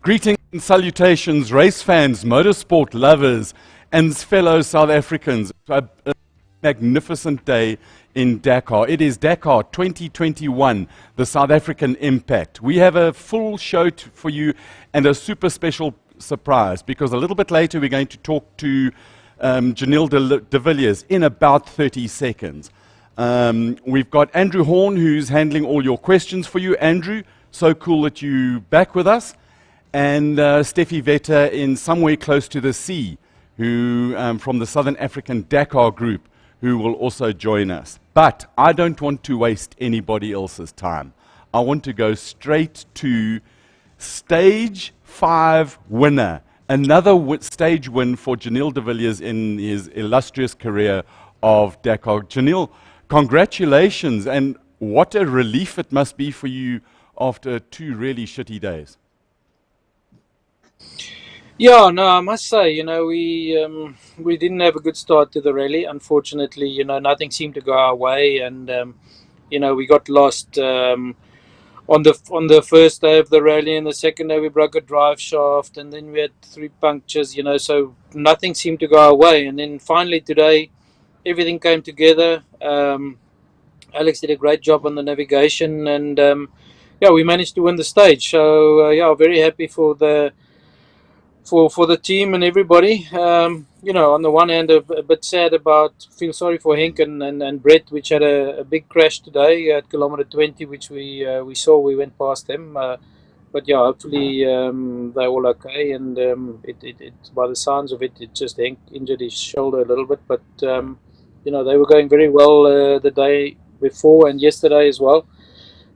Greetings and salutations, race fans, motorsport lovers, and fellow South Africans. A magnificent day in Dakar. It is Dakar 2021, the South African Impact. We have a full show for you and a super special surprise, because a little bit later we're going to talk to Giniel de Villiers in about 30 seconds. We've got Andrew Horn, who's handling all your questions for you. Andrew, so cool that you're back with us. And Stephie Vetter in somewhere close to the sea, who from the Southern African Dakar Group, who will also join us. But I don't want to waste anybody else's time. I want to go straight to Stage 5 winner. Another stage win for Giniel de Villiers in his illustrious career of Dakar. Giniel, congratulations, and what a relief it must be for you after 2 really shitty days. Yeah, no, I must say, we didn't have a good start to the rally. Unfortunately, nothing seemed to go our way, and we got lost on the first day of the rally, and the second day we broke a drive shaft, and then we had 3 punctures. So nothing seemed to go our way, and then finally today, everything came together. Alex did a great job on the navigation, and we managed to win the stage. So very happy for the team and everybody. On the one hand, a bit sad feel sorry for Henk and Brett, which had a big crash today at kilometer 20, which we saw. We went past them, but hopefully they're all okay. And it by the sounds of it, just Henk injured his shoulder a little bit, but they were going very well the day before and yesterday as well.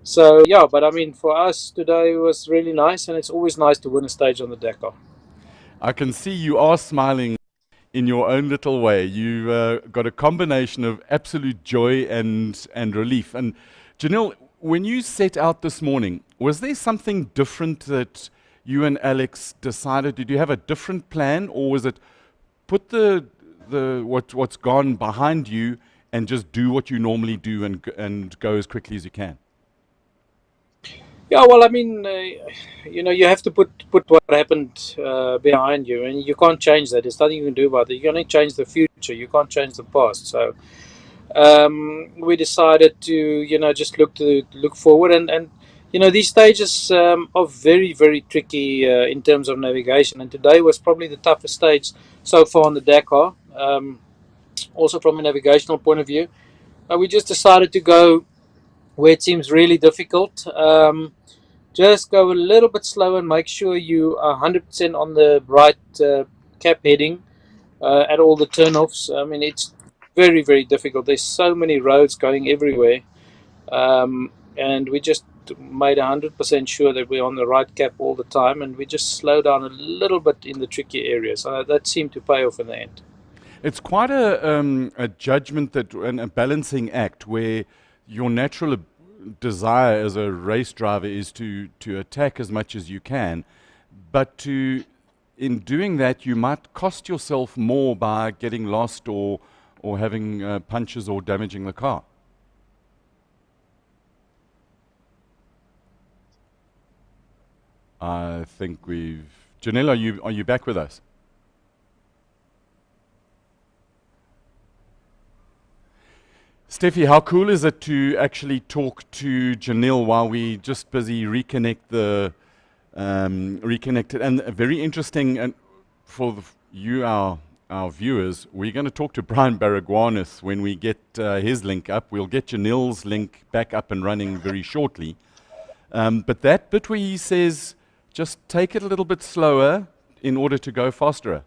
So but I mean, for us today was really nice, and it's always nice to win a stage on the Dakar. I can see you are smiling in your own little way. You got a combination of absolute joy and relief. And Giniel, when you set out this morning, was there something different that you and Alex decided? Did you have a different plan, or was it put what's gone behind you and just do what you normally do and go as quickly as you can? Yeah, well, I mean, you have to put what happened behind you, and you can't change that. There's nothing you can do about it. You can only change the future. You can't change the past. So we decided to, just look forward, and these stages are very, very tricky in terms of navigation. And today was probably the toughest stage so far on the Dakar. Also from a navigational point of view, we just decided to go where it seems really difficult. Just go a little bit slow and make sure you are 100% on the right cap heading at all the turnoffs. I mean, it's very, very difficult. There's so many roads going everywhere. And we just made 100% sure that we're on the right cap all the time, and we just slow down a little bit in the tricky areas. That seemed to pay off in the end. It's quite a judgment and a balancing act where your natural desire as a race driver is to attack as much as you can, but in doing that you might cost yourself more by getting lost or having punches or damaging the car. I think Giniel, are you back with us? Stephie, how cool is it to actually talk to Giniel while we just busy reconnected? And very interesting, and for you, our viewers, we're going to talk to Brian Baragwanath when we get his link up. We'll get Giniel's link back up and running very shortly. But that bit where he says, just take it a little bit slower in order to go faster.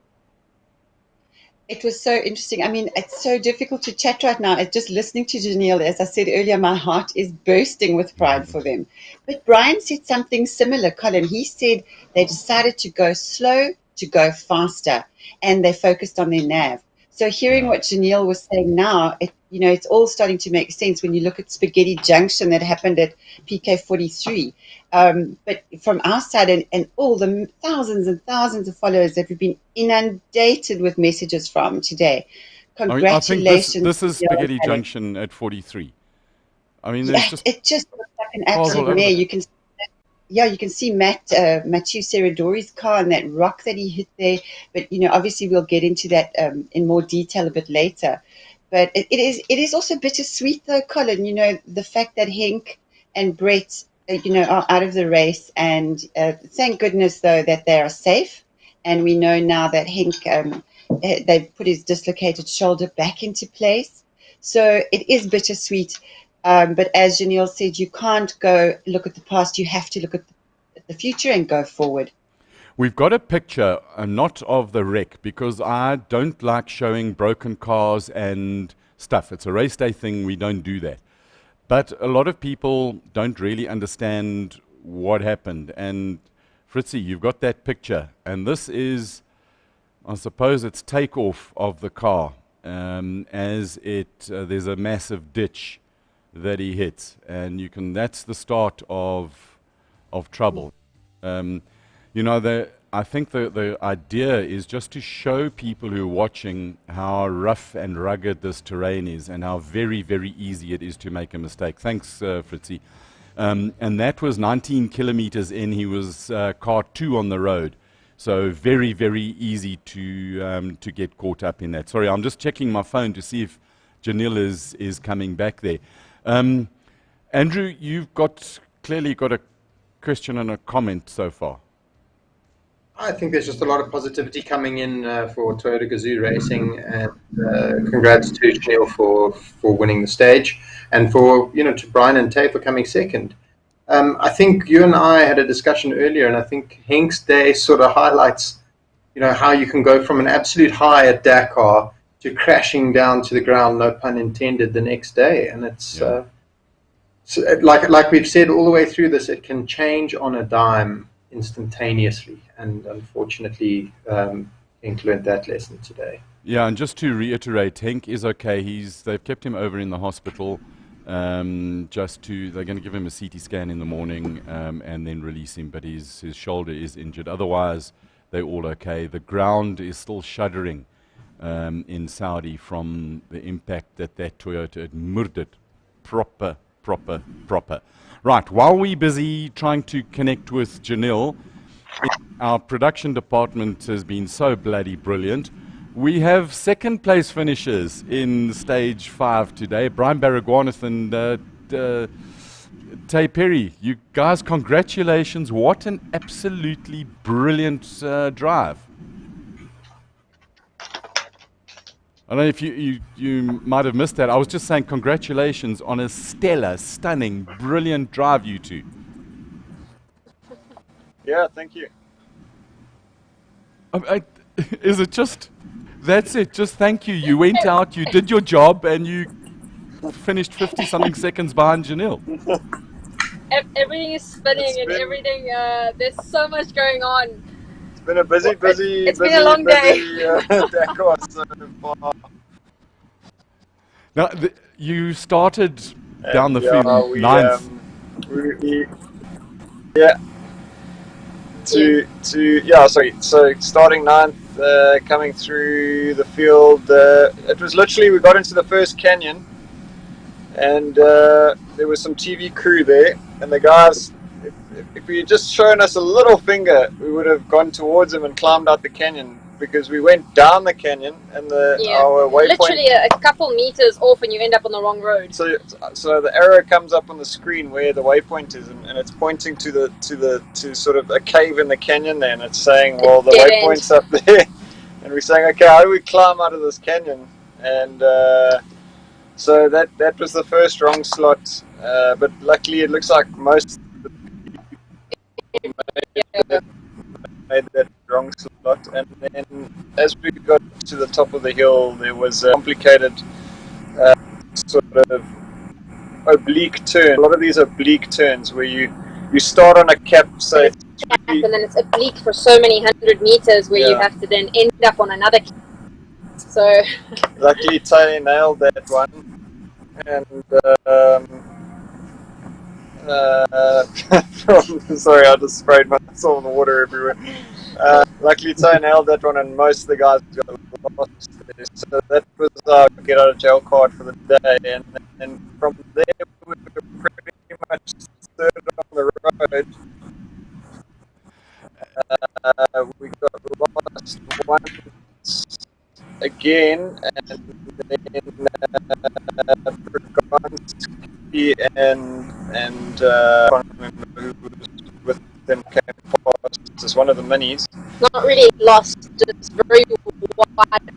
It was so interesting. I mean, it's so difficult to chat right now. Just listening to Giniel, as I said earlier, my heart is bursting with pride for them. But Brian said something similar, Colin. He said they decided to go slow to go faster, and they focused on their nav. So hearing what Giniel was saying now, it's all starting to make sense when you look at Spaghetti Junction that happened at PK 43. But from our side, and all the thousands and thousands of followers that we've been inundated with messages from today, congratulations. I think this is Spaghetti Junction at 43. I mean, it just looks like an absolute mare. You can yeah, you can see Mathieu Serradori's car and that rock that he hit there. But obviously we'll get into that in more detail a bit later. But it is also bittersweet though, Colin. The fact that Henk and Brett, are out of the race, and thank goodness though that they are safe. And we know now that Henk, they've put his dislocated shoulder back into place. So it is bittersweet. But as Giniel said, you can't go look at the past. You have to look at the future and go forward. We've got a picture, not of the wreck, because I don't like showing broken cars and stuff. It's a race day thing. We don't do that. But a lot of people don't really understand what happened. And Fritzy, you've got that picture. And this is, I suppose it's takeoff of the car, as there's a massive ditch that he hits. And that's the start of trouble. I think the idea is just to show people who are watching how rough and rugged this terrain is and how very, very easy it is to make a mistake. Thanks, Fritzy. And that was 19 kilometers in. He was car 2 on the road. So very, very easy to get caught up in that. Sorry, I'm just checking my phone to see if Giniel is coming back there. Andrew, you've clearly got a question and a comment so far. I think there's just a lot of positivity coming in for Toyota Gazoo Racing, and congrats to Giniel for winning the stage, and to Brian and Tay for coming second. I think you and I had a discussion earlier, and I think Henk's day sort of highlights, how you can go from an absolute high at Dakar to crashing down to the ground, no pun intended, the next day, and it's so like we've said all the way through this, it can change on a dime instantaneously, and unfortunately Henk learned that lesson today. Yeah, and just to reiterate, Henk is okay. They've kept him over in the hospital. They're going to give him a CT scan in the morning and then release him, but his shoulder is injured. Otherwise, they're all okay. The ground is still shuddering in Saudi from the impact that Toyota had murdered. Proper. Right, while we're busy trying to connect with Giniel, our production department has been so bloody brilliant. We have second place finishers in stage 5 today, Brian Baragwanath and Tay Perry. You guys, congratulations. What an absolutely brilliant drive. I don't know if you might have missed that. I was just saying congratulations on a stellar, stunning, brilliant drive, you two. Yeah, thank you. Is it just, that's it, just thank you. You went out, you did your job, and you finished 50-something seconds behind Giniel. Everything is spinning and everything, there's so much going on. It's been a busy it's been a long day. Dakar so far. Now, you started down the field ninth. So starting ninth, coming through the field. It was literally, we got into the first canyon, and there was some TV crew there, and the guys, if we had just shown us a little finger, we would have gone towards them and climbed out the canyon, because we went down the canyon and our waypoint, literally a couple meters off and you end up on the wrong road. So the arrow comes up on the screen where the waypoint is, and it's pointing to sort of a cave in the canyon there, and it's saying, well, the waypoint's up there, and we're saying, okay, how do we climb out of this canyon? And so that was the first wrong slot, but luckily it looks like most made that wrong slot, and then as we got to the top of the hill, there was a complicated sort of oblique turn. A lot of these oblique turns where you start on a cap, say, and then it's oblique for so many 100 meters where you have to then end up on another cap. So luckily Tay nailed that one, and sorry, I just sprayed myself in the water everywhere. Luckily Tay nailed that one, and most of the guys got lost there. So that was our get out of jail card for the day, and from there we were pretty much third on the road, once again, and then Braganski and who was with them came past as one of the minis. Not really lost, just very wide.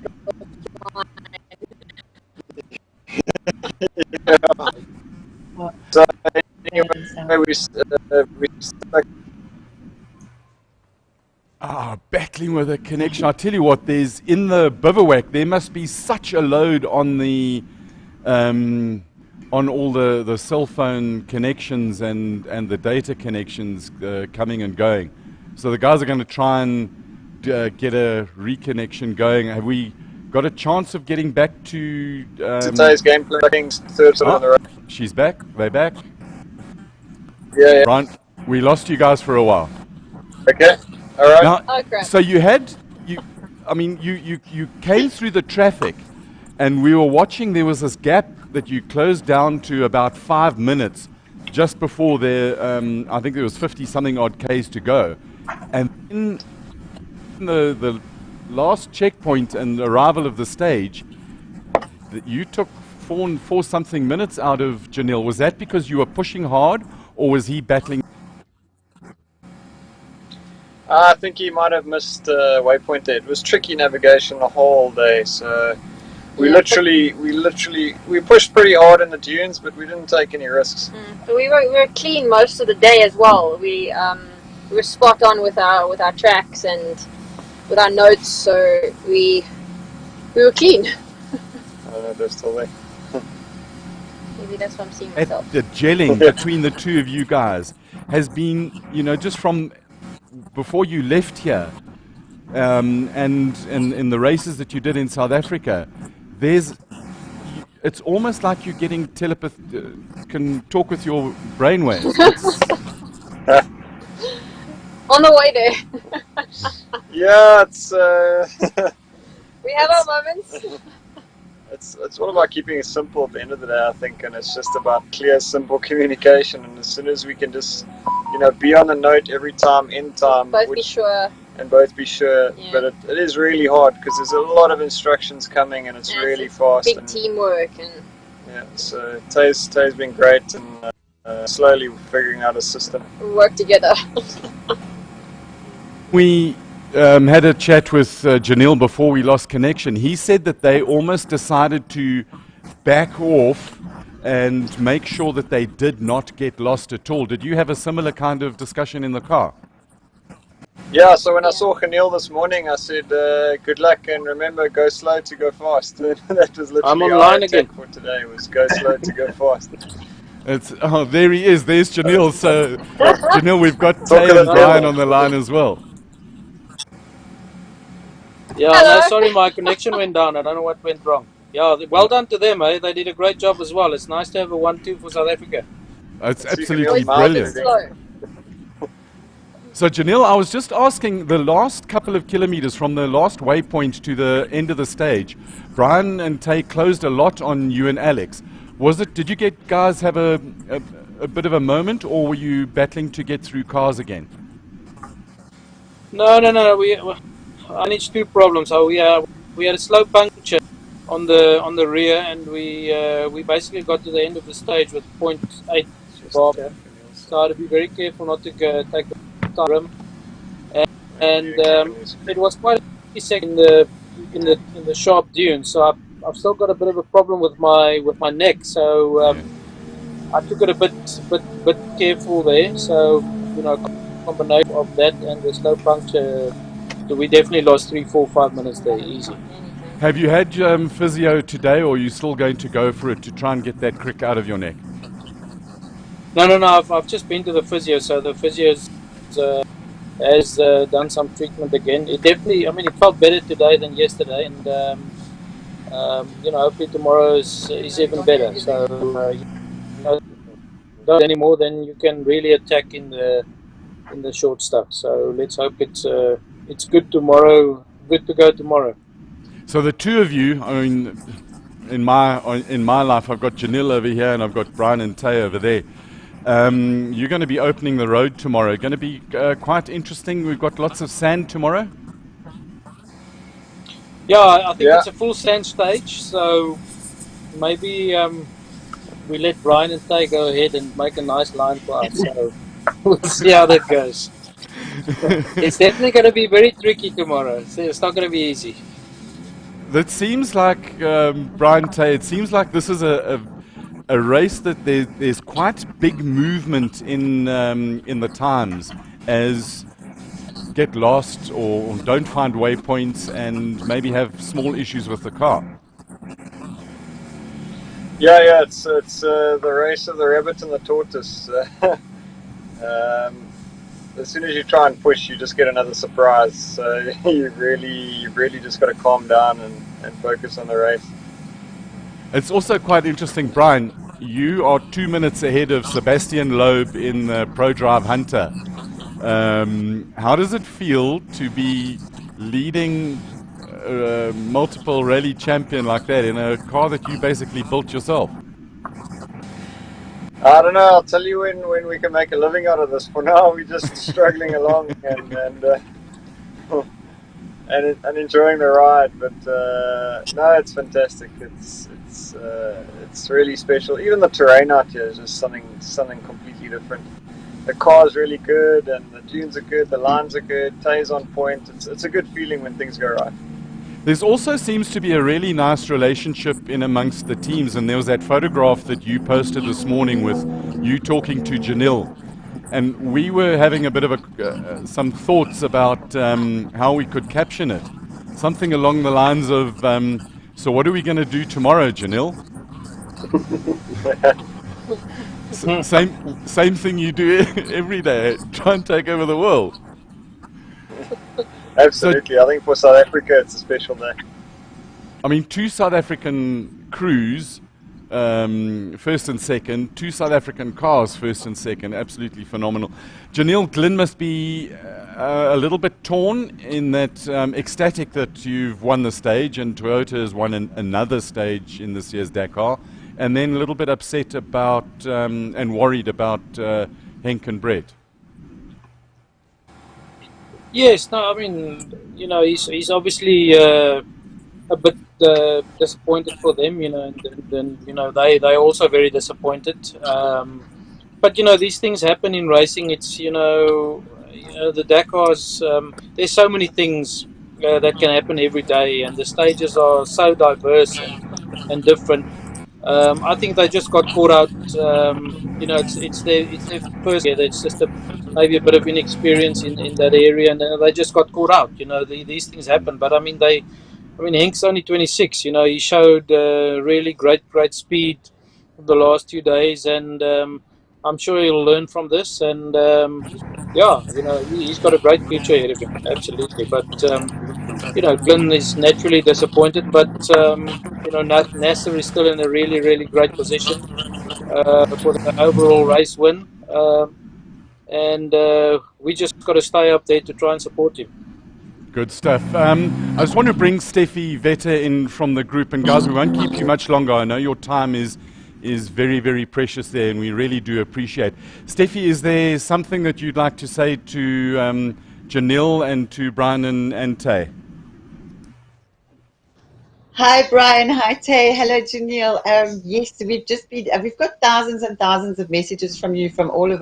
Yeah. So anyway, we stuck. Battling with a connection. I tell you what, there's in the bivouac there must be such a load on the on all the cell phone connections and the data connections coming and going. So the guys are going to try and get a reconnection going. Have we got a chance of getting back to Today's game playing third sort of on the road. She's back. They're back. Yeah. Brian, we lost you guys for a while. Okay. All right. Now, Okay. so you came through the traffic, and we were watching. There was this gap that you closed down to about 5 minutes, just before there. I think there was 50-something odd Ks to go, and in the last checkpoint and arrival of the stage, you took four something minutes out of Giniel. Was that because you were pushing hard, or was he battling? I think he might have missed waypoint there. It was tricky navigation the whole day, so we pushed pretty hard in the dunes, but we didn't take any risks. So we were clean most of the day as well. We were spot on with our tracks and with our notes, so we were clean. I don't know if they're still there. Maybe that's what I'm seeing myself. The gelling between the two of you guys has been, just from before you left here, and in the races that you did in South Africa, it's almost like you're getting can talk with your brainwaves. On the way there. Yeah, it's We have our moments. it's all about keeping it simple at the end of the day, I think, and it's just about clear, simple communication. And as soon as we can just, be on the note every time, in time, Both be sure. and both be sure. Yeah. But it is really hard because there's a lot of instructions coming, and it's really fast. Big and, teamwork and. Yeah, so Tay's been great, and slowly figuring out a system. Work together. We had a chat with Giniel before we lost connection. He said that they almost decided to back off and make sure that they did not get lost at all. Did you have a similar kind of discussion in the car? Yeah, so when I saw Giniel this morning, I said, good luck, and remember, go slow to go fast. That was literally I'm our online attack again. for today, was go slow to go fast. There he is. There's Giniel. So, Giniel, we've got Tay and Brian on the line as well. Yeah, Hello. no, sorry, my connection went down. I don't know what went wrong. Yeah, well done to them, eh? They did a great job as well. It's nice to have a 1-2 for South Africa. It's So you can absolutely be on brilliant. Slow. So, Giniel, I was just asking, the last couple of kilometers from the last waypoint to the end of the stage, Brian and Tay closed a lot on you and Alex. Did you guys have a bit of a moment, or were you battling to get through cars again? No. I managed two problems. So we had a slow puncture on the rear, and we basically got to the end of the stage with 0.8 bar. So I had to be very careful not to take the time. And it was quite a second in the sharp dunes. So I've still got a bit of a problem with my neck. So I took it a bit careful there. So combination of that and the slow puncture. So we definitely lost 3, 4, 5 minutes there, easy. Have you had physio today, or are you still going to go for it to try and get that crick out of your neck? No. I've just been to the physio, so the physio has done some treatment again. It definitely, it felt better today than yesterday, and hopefully tomorrow is even better. So don't anymore, then you can really attack in the short stuff. So let's hope it's good tomorrow. Good to go tomorrow. So the two of you, in my life, I've got Giniel over here and I've got Brian and Tay over there. You're going to be opening the road tomorrow. Going to be quite interesting. We've got lots of sand tomorrow. Yeah, I think Yeah. it's a full sand stage, so maybe we let Brian and Tay go ahead and make a nice line for us. So we'll see how that goes. It's definitely going to be very tricky tomorrow. So it's not going to be easy. That seems like, Brian Tay, it seems like this is a race that there's quite big movement in the times as get lost or don't find waypoints and maybe have small issues with the car. Yeah. It's the race of the rabbit and the tortoise. As soon as you try and push, you just get another surprise. So you really just got to calm down and focus on the race. It's also quite interesting, Brian. You are 2 minutes ahead of Sebastian Loeb in the Pro Drive Hunter. How does it feel to be leading a multiple rally champion like that in a car that you basically built yourself? I don't know. I'll tell you when we can make a living out of this. For now, we're just struggling along and enjoying the ride. But no, it's fantastic. It's really special. Even the terrain out here is just something completely different. The car's really good, and the dunes are good. The lines are good. Tay's on point. It's a good feeling when things go right. There's also seems to be a really nice relationship in amongst the teams, and there was that photograph that you posted this morning with you talking to Giniel, and we were having a bit of some thoughts about how we could caption it. Something along the lines of, so what are we going to do tomorrow, Giniel? Same thing you do every day, try and take over the world. Absolutely. I think for South Africa, it's a special day. I mean, 2 South African crews, first and second, 2 South African cars, first and second, absolutely phenomenal. Giniel, Glyn must be a little bit torn in that ecstatic that you've won the stage and Toyota has won another stage in this year's Dakar, and then a little bit upset about and worried about Henk and Brett. Yes, no, I mean, he's obviously a bit disappointed for them, and they're also very disappointed. But these things happen in racing. It's the Dakars. There's so many things that can happen every day, and the stages are so diverse and different. I think they just got caught out. It's their first year. It's just maybe a bit of inexperience in that area, and they just got caught out. These things happen. But I mean, Henk's only 26. He showed really great speed the last 2 days, and I'm sure he'll learn from this. And he's got a great future ahead of him. Absolutely. But Glyn is naturally disappointed, but Nasser is still in a really, really great position for the overall race win, and we just got to stay up there to try and support him. Good stuff. I just want to bring Stephie Vetter in from the group, and guys, we won't keep you much longer. I know your time is very, very precious there, and we really do appreciate. Stephie, is there something that you'd like to say to Giniel and to Brian and Tay? Hi, Brian. Hi, Tay. Hello, Giniel. Yes, we've got thousands and thousands of messages from you, from all of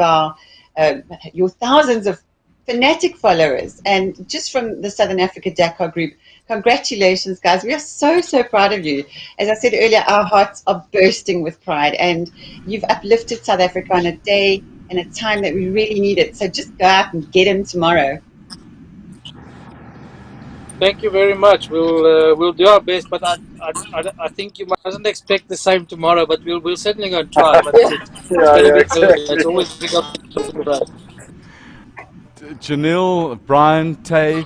your thousands of fanatic followers, and just from the Southern African Dakar Group. Congratulations, guys. We are so, so proud of you. As I said earlier, our hearts are bursting with pride, and you've uplifted South Africa on a day and a time that we really need it. So just go out and get him tomorrow. Thank you very much. We'll do our best, but I think you mustn't expect the same tomorrow. But we'll certainly go and try. But it's always difficult to talk about. Giniel, Brian, Tay,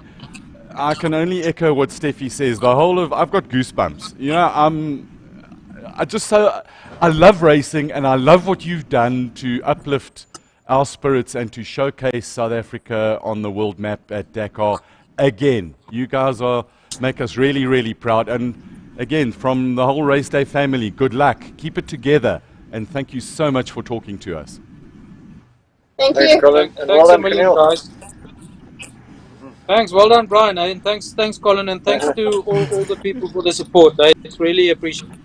I can only echo what Stephie says. I've got goosebumps. I love racing, and I love what you've done to uplift our spirits and to showcase South Africa on the world map at Dakar. Again, you guys make us really, really proud. And again, from the whole Raceday family, good luck. Keep it together. And thank you so much for talking to us. Thanks, Colin. And Thanks a million, guys. Thanks, well done, Brian, and thanks, Colin, and thanks to all the people for the support. It's really appreciated.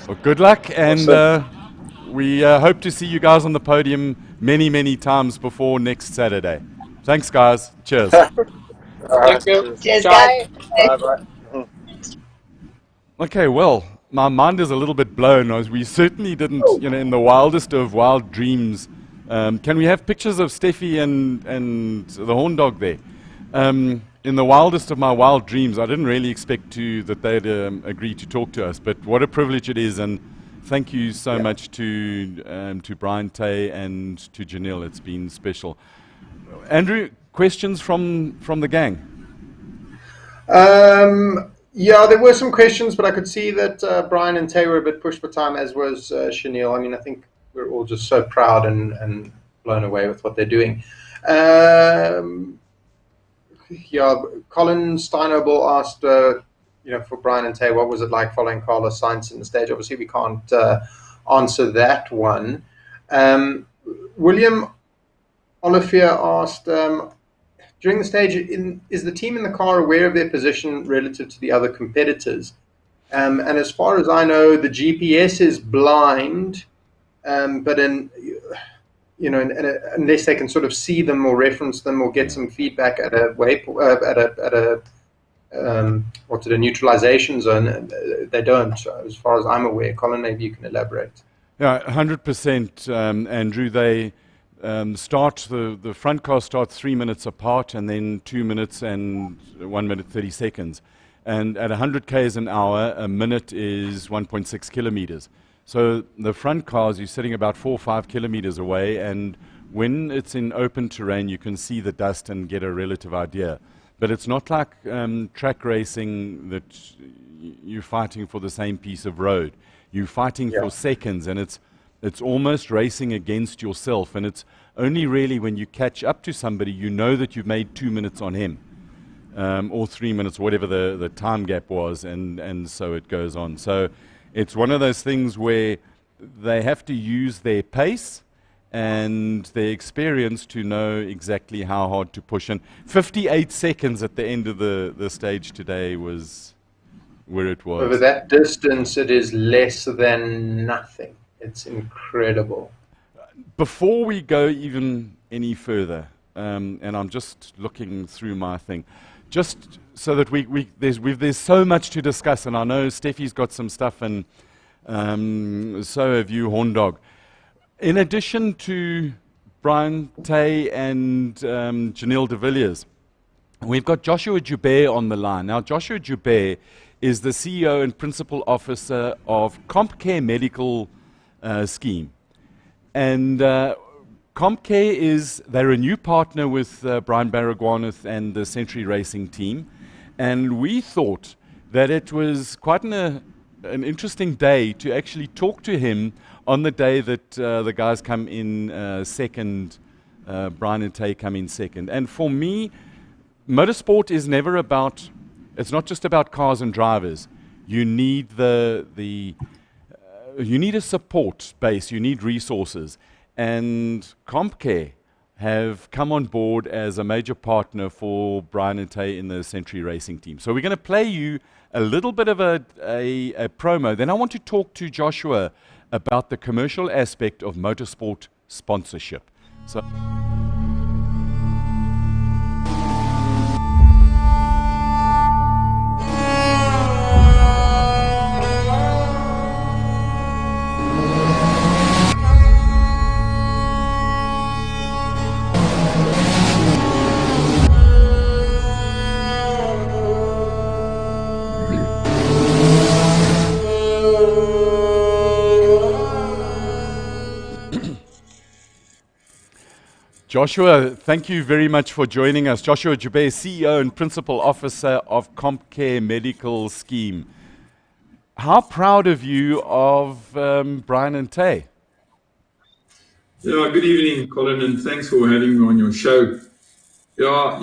Well, good luck, and Awesome. we hope to see you guys on the podium many, many times before next Saturday. Thanks, guys. Cheers. All right. Thank you. Cheers, Ciao. guys. Bye bye. Okay, well, my mind is a little bit blown. We certainly didn't, in the wildest of wild dreams. Can we have pictures of Stephie and the horn dog there? In the wildest of my wild dreams, I didn't really expect that they'd agree to talk to us. But what a privilege it is, and thank you so much to Brian Tay and to Giniel. It's been special. Andrew, questions from the gang? Yeah, there were some questions, but I could see that Brian and Tay were a bit pushed for time, as was Giniel. I mean, I think we're all just so proud and blown away with what they're doing. Yeah, Colin Steinoble asked, for Brian and Tay, what was it like following Carlos Sainz in the stage? Obviously, we can't answer that one. William Olivier asked, during the stage, is the team in the car aware of their position relative to the other competitors? And as far as I know, the GPS is blind, but unless they can sort of see them or reference them or get some feedback at a neutralization zone, they don't, as far as I'm aware. Colin, maybe you can elaborate. Yeah, 100%, Andrew. They the front car starts 3 minutes apart, and then 2 minutes and 1 minute 30 seconds. And at 100 k's an hour, a minute is 1.6 kilometers. So the front cars, you're sitting about 4 or 5 kilometers away, and when it's in open terrain, you can see the dust and get a relative idea. But it's not like track racing that you're fighting for the same piece of road. You're fighting for seconds, and it's almost racing against yourself. And it's only really when you catch up to somebody, you know that you've made 2 minutes on him, or 3 minutes, whatever the time gap was, and so it goes on. So it's one of those things where they have to use their pace and their experience to know exactly how hard to push. And 58 seconds at the end of the stage today was where it was. Over that distance, it is less than nothing. It's incredible. Before we go even any further, and I'm just looking through my thing, just so that there's so much to discuss, and I know Stephie's got some stuff, and so have you, Horn Dog. In addition to Brian Tay and Giniel de Villiers, we've got Joshua Joubert on the line. Now, Joshua Joubert is the CEO and Principal Officer of CompCare Medical Scheme. And CompCare they're a new partner with Brian Baragwanath and the Century Racing team. And we thought that it was quite an interesting day to actually talk to him on the day that the guys come in second, Brian and Tay come in second. And for me, motorsport is never about, it's not just about cars and drivers. You need you need a support base, you need resources. And CompCare have come on board as a major partner for Brian and Tay in the Century Racing team. So we're going to play you a little bit of a promo. Then I want to talk to Joshua about the commercial aspect of motorsport sponsorship. So. Joshua, thank you very much for joining us. Joshua Joubert, CEO and Principal Officer of CompCare Medical Scheme. How proud of you of Brian and Tay? Yeah, good evening, Colin, and thanks for having me on your show. Yeah,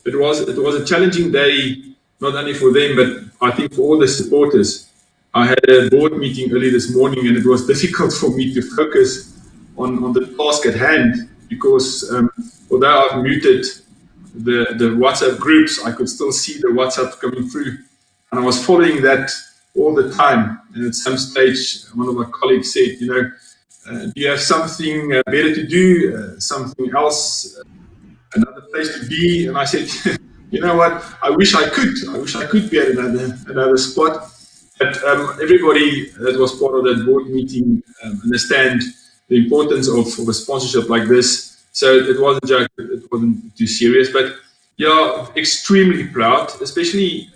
it was a challenging day, not only for them, but I think for all the supporters. I had a board meeting early this morning, and it was difficult for me to focus on the task at hand because although I've muted the WhatsApp groups, I could still see the WhatsApp coming through. And I was following that all the time. And at some stage, one of my colleagues said, do you have something better to do, something else, another place to be? And I said, you know what, I wish I could be at another spot. But everybody that was part of that board meeting understand the importance of a sponsorship like this. So it wasn't a joke, it wasn't too serious. But yeah, extremely proud, especially,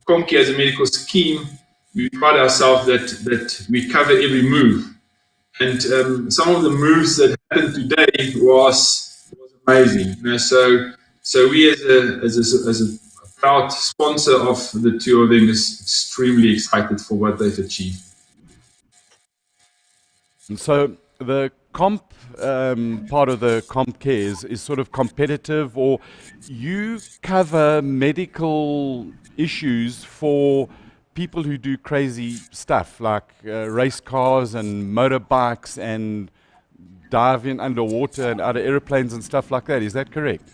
Comke as a medical scheme, we pride ourselves that we cover every move. And some of the moves that happened today was amazing. So we as a proud sponsor of the two of them is extremely excited for what they've achieved. So the comp part of the comp care is sort of competitive, or you cover medical issues for people who do crazy stuff like race cars and motorbikes and diving underwater and out of airplanes and stuff like that. Is that correct?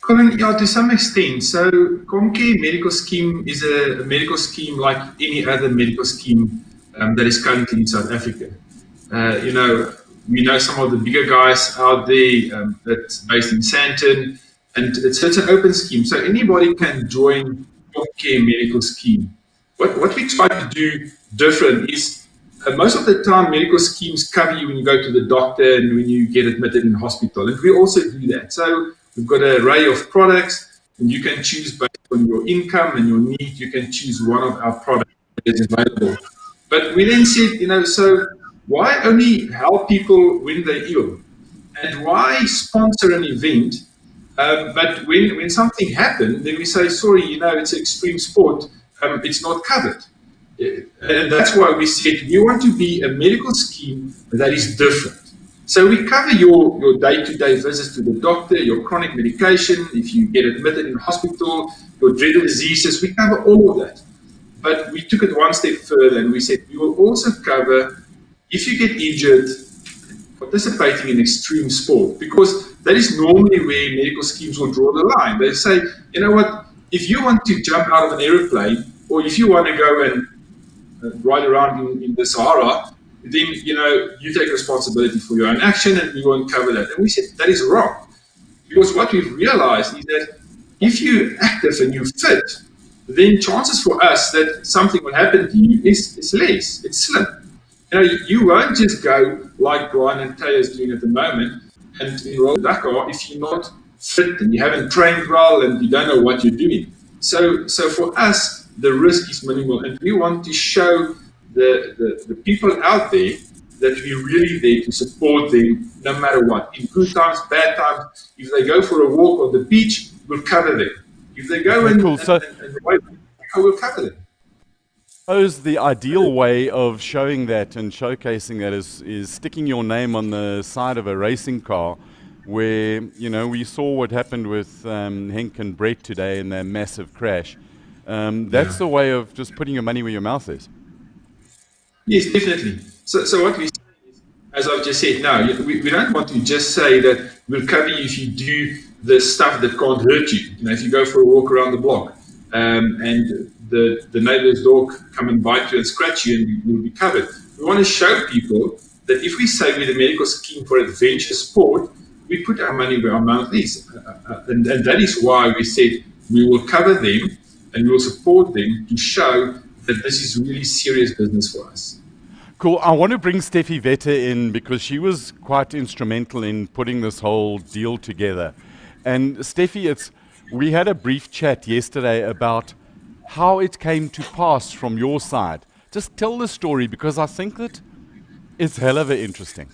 Colin, yeah, to some extent. So Comcare Medical Scheme is a medical scheme like any other medical scheme that is currently in South Africa. We know some of the bigger guys out there that's based in Sandton, and it's an open scheme, so anybody can join Comcare Medical Scheme. What we try to do different is most of the time medical schemes cover you when you go to the doctor and when you get admitted in hospital, and we also do that. So we've got an array of products, and you can choose based on your income and your need. You can choose one of our products that is available. But we then said, so why only help people when they're ill? And why sponsor an event? But when something happened, then we say, sorry, it's an extreme sport. It's not covered. And that's why we said we want to be a medical scheme that is different. So we cover your day-to-day visits to the doctor, your chronic medication, if you get admitted in hospital, your dreaded diseases, we cover all of that. But we took it one step further and we said we will also cover if you get injured participating in extreme sport, because that is normally where medical schemes will draw the line. They say, you know what, if you want to jump out of an aeroplane, or if you want to go and ride around in the Sahara, then you take responsibility for your own action, and we won't cover that. And we said that is wrong, because what we've realized is that if you're active and you're fit, then chances for us that something will happen to you is less. It's slim. You won't just go like Brian and Tay is doing at the moment and enroll in Dakar if you're not fit and you haven't trained well and you don't know what you're doing. So for us, the risk is minimal, and we want to show the people out there that we're really there to support them no matter what. In good times, bad times, if they go for a walk on the beach, we'll cover them. If they go and we'll cover them. I suppose the ideal way of showing that and showcasing that is sticking your name on the side of a racing car, where we saw what happened with Henk and Brett today in their massive crash. That's the way of just putting your money where your mouth is. Yes, definitely. So what we say is, as I've just said, no, we don't want to just say that we'll cover you if you do the stuff that can't hurt you. If you go for a walk around the block and the neighbor's dog come and bite you and scratch you, and you'll be covered. We want to show people that if we say we're the medical scheme for adventure sport, we put our money where our mouth is. And that is why we said we will cover them and we will support them to show that this is really serious business for us. Cool. I want to bring Stephie Vetter in because she was quite instrumental in putting this whole deal together. And Stephie, we had a brief chat yesterday about how it came to pass from your side. Just tell the story, because I think that it's hell of interesting.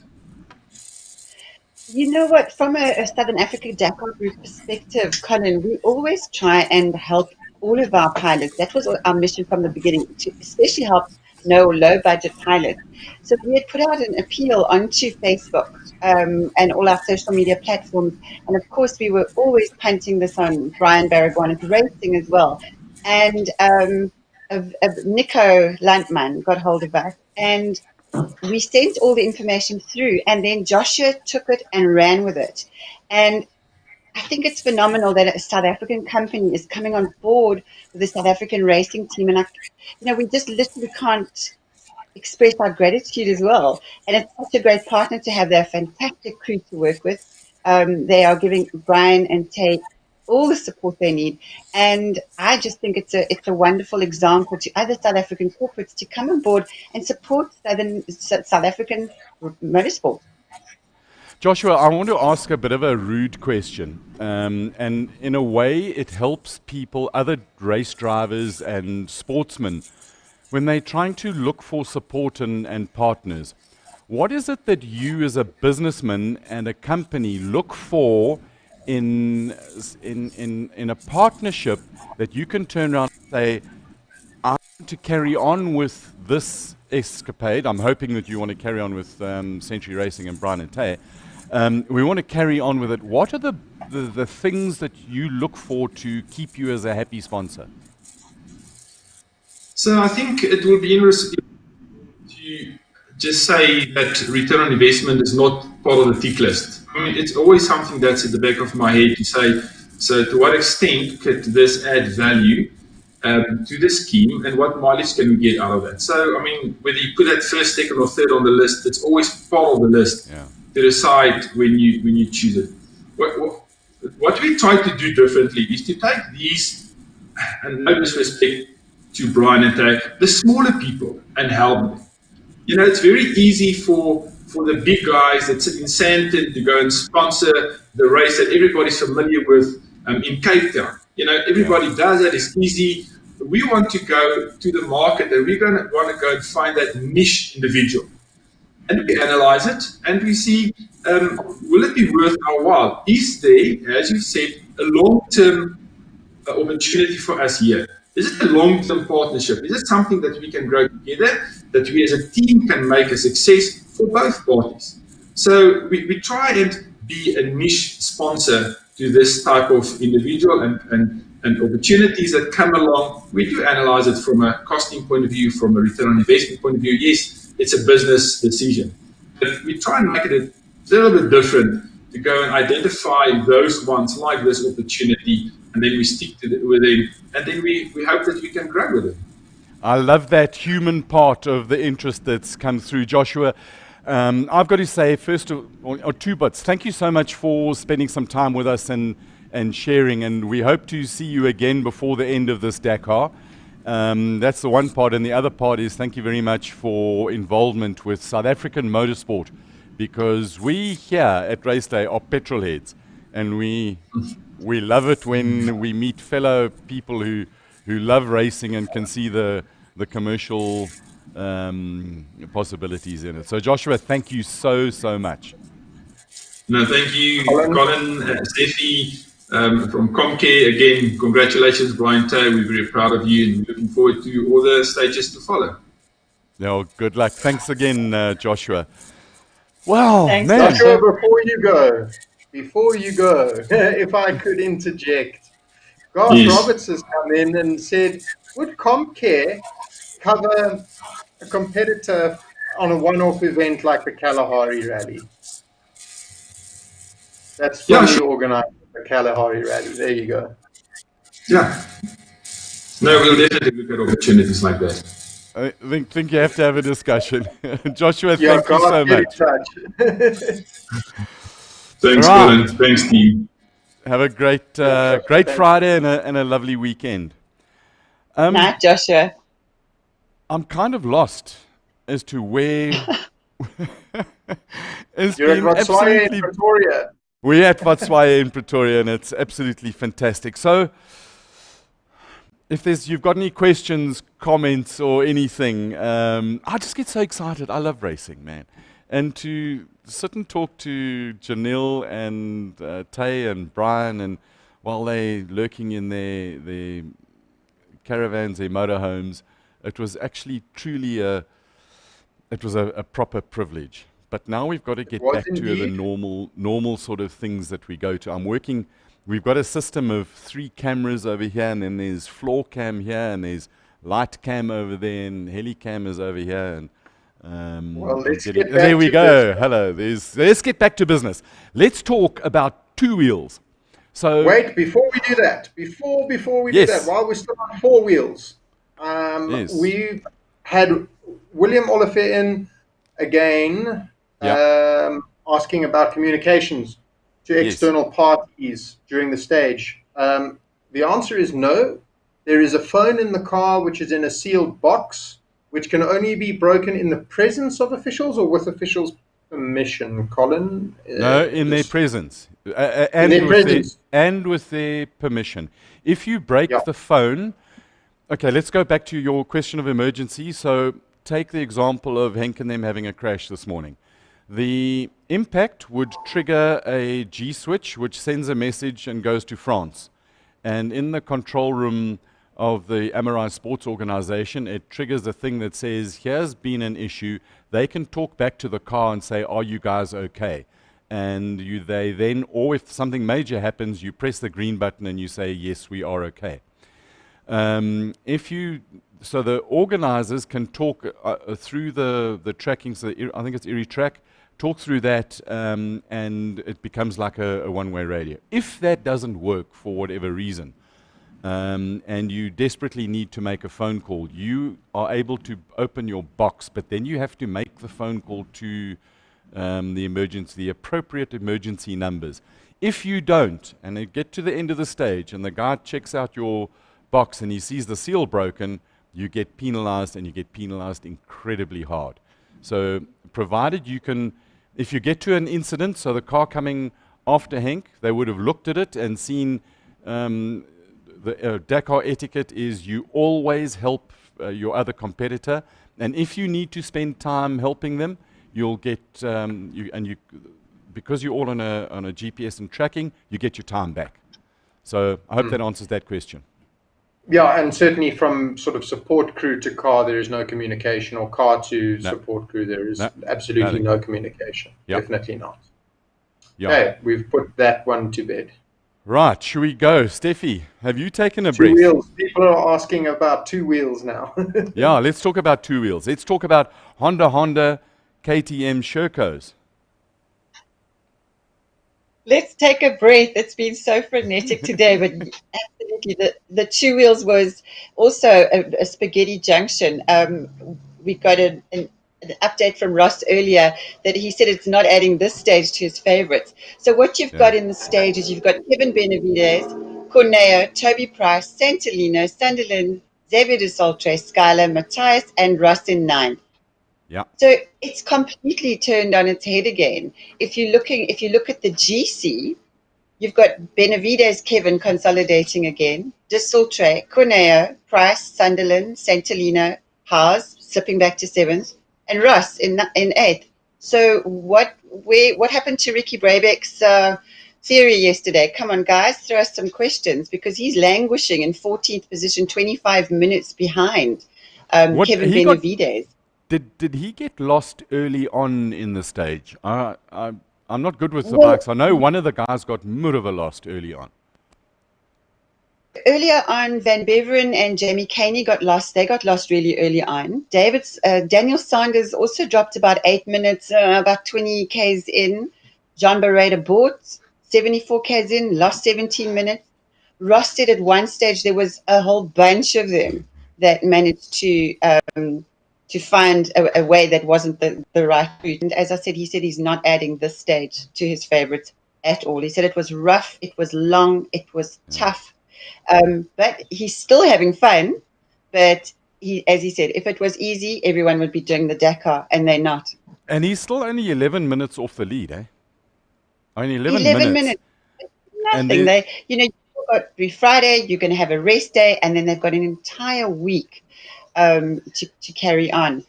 You know what, from a Southern African Dakar Group perspective, Colin, we always try and help all of our pilots. That was our mission from the beginning, to especially help low-budget pilots. So we had put out an appeal onto Facebook and all our social media platforms. And of course, we were always punting this on Brian Baragwanath Racing as well. And Nico Landman got hold of us, and we sent all the information through, and then Joshua took it and ran with it. And I think it's phenomenal that a South African company is coming on board with the South African racing team. And, we just literally can't express our gratitude as well. And it's such a great partner to have. They're a fantastic crew to work with. They are giving Brian and Tay all the support they need. And I just think it's a wonderful example to other South African corporates to come on board and support South African motorsport. Joshua, I want to ask a bit of a rude question. And in a way, it helps people, other race drivers and sportsmen, when they're trying to look for support and partners. What is it that you as a businessman and a company look for in a partnership that you can turn around and say, I want to carry on with this escapade. I'm hoping that you want to carry on with Century Racing and Brian and Tay. We want to carry on with it. What are the things that you look for to keep you as a happy sponsor? So I think it will be interesting to just say that return on investment is not part of the tick list. I mean, it's always something that's at the back of my head to say, so to what extent could this add value to the scheme, and what mileage can we get out of that? So, I mean, whether you put that first, second, or third on the list, it's always part of the list to decide when you choose it. What we try to do differently is to take these, and no disrespect to Brian and Tay, the smaller people, and help them. You know, it's very easy for the big guys that sit in Sandton to go and sponsor the race that everybody's familiar with in Cape Town. You know, everybody does that. It's easy. We want to go to the market, and we're going to want to go and find that niche individual. And we analyze it, and we see, will it be worth our while? Is there, as you said, a long-term opportunity for us here? Is it a long-term partnership? Is it something that we can grow together, that we as a team can make a success for both parties? So we try and be a niche sponsor to this type of individual and opportunities that come along. We do analyze it from a costing point of view, from a return on investment point of view. Yes, it's a business decision. But we try and make it a little bit different to go and identify those ones like this opportunity, and then we stick with them, and then we hope that we can grow with them. I love that human part of the interest that's come through, Joshua. I've got to say, first or two bits, thank you so much for spending some time with us and sharing, and we hope to see you again before the end of this Dakar. That's the one part, and the other part is thank you very much for involvement with South African motorsport, because we here at Raceday are petrol heads, and we love it when we meet fellow people who love racing and can see the commercial possibilities in it. So Joshua, thank you so much. No, thank you, Colin, Stephie from Comcare. Again, congratulations, Brian Tay. We're very proud of you and looking forward to all the stages to follow. No, good luck. Thanks again, Joshua. Well, Thanks, man. Joshua, before you go, if I could interject, Garth Roberts has come in and said, would Comcare cover a competitor on a one-off event like the Kalahari Rally? That's from the organizer of the Kalahari Rally. There you go. Yeah. No, we'll definitely look at opportunities like that. I think you have to have a discussion. Joshua, thank you so much. Thanks, Colin. Thanks, team. Have a great Friday and a lovely weekend. Night, Joshua. I'm kind of lost as to where. You're at Vatswaye in Pretoria. We're at Vatswaye in Pretoria, and it's absolutely fantastic. So, if you've got any questions, comments, or anything, I just get so excited. I love racing, man. And to sit and talk to Giniel and Tay and Brian, and while they're lurking in their caravans, their motorhomes, it was actually truly a proper privilege. But now we've got to get back to the normal sort of things that we go to. We've got a system of 3 cameras over here, and then there's floor cam here, and there's light cam over there, and heli cam is over here. And well, there we go. Hello. Let's get back to business. Let's talk about 2 wheels. So wait, before we do that, before we do that, yes, while we're still on four wheels, yes, we've had William Oliver in again, yeah, asking about communications to yes. external parties during the stage. The answer is no. There is a phone in the car which is in a sealed box, which can only be broken in the presence of officials or with officials' permission. Colin, No, in their just presence, in their presence. and with their permission. If you break Yeah. the phone, okay, let's go back to your question of emergency. So take the example of Henk and them having a crash this morning. The impact would trigger a G switch, which sends a message and goes to France. And in the control room of the Amarai Sports Organization, it triggers a thing that says, here's been an issue. They can talk back to the car and say, are you guys okay? And they then, or if something major happens, you press the green button and you say, yes, we are okay. So the organizers can talk through the tracking, so I think it's Erie Track, talk through that, and it becomes like a one-way radio. If that doesn't work for whatever reason, and you desperately need to make a phone call, you are able to open your box, but then you have to make the phone call to the appropriate emergency numbers. If you don't, and you get to the end of the stage, and the guy checks out your box and he sees the seal broken, you get penalized, and you get penalized incredibly hard. So provided you can, if you get to an incident, so the car coming after Henk, they would have looked at it and seen the Dakar etiquette is you always help your other competitor, and if you need to spend time helping them, you'll get because you're all on a GPS and tracking, you get your time back. So I hope that answers that question. Yeah, and certainly from sort of support crew to car, there is no communication, or car to No. support crew, there is No. absolutely Nothing. no communication. Yep. Definitely not. Yeah. Okay, we've put that one to bed. Right, should we go? Steffi, have you taken a Two breath? wheels. People are asking about two wheels now. Yeah, let's talk about two wheels. Let's talk about Honda KTM Shercos. Let's take a breath. It's been so frenetic today, but absolutely, the two wheels was also a spaghetti junction. We got an update from Ross earlier that he said it's not adding this stage to his favorites. So what you've got in the stage is you've got Kevin Benavides, Corneo, Toby Price, Santolino, Sunderland, Xavier de Saltre, Skyler, Matthias, and Ross in ninth. Yeah. So it's completely turned on its head again. If you look at the GC, you've got Benavides, Kevin consolidating again, De Saltre, Corneo, Price, Sunderland, Santolino, Haas slipping back to seventh, and Ross in eighth. So what happened to Ricky Brabeck's theory yesterday? Come on, guys, throw us some questions, because he's languishing in 14th position, 25 minutes behind Kevin Benavides. Did he get lost early on in the stage? I'm not good with the bikes. I know one of the guys got Murava lost early on. Earlier on, Van Beveren and Jamie Caney got lost. They got lost really early on. Daniel Sanders also dropped about 8 minutes, about 20 Ks in. John Barreda bought 74 Ks in, lost 17 minutes. Ross said at one stage there was a whole bunch of them that managed to find a way that wasn't the right route. And as I said, he said he's not adding this stage to his favorites at all. He said it was rough, it was long, it was tough. But he's still having fun. But as he said, if it was easy, everyone would be doing the Dakar, and they're not. And he's still only 11 minutes off the lead, eh? Only 11 minutes. Nothing. You've got Friday, you're going to have a rest day, and then they've got an entire week to carry on.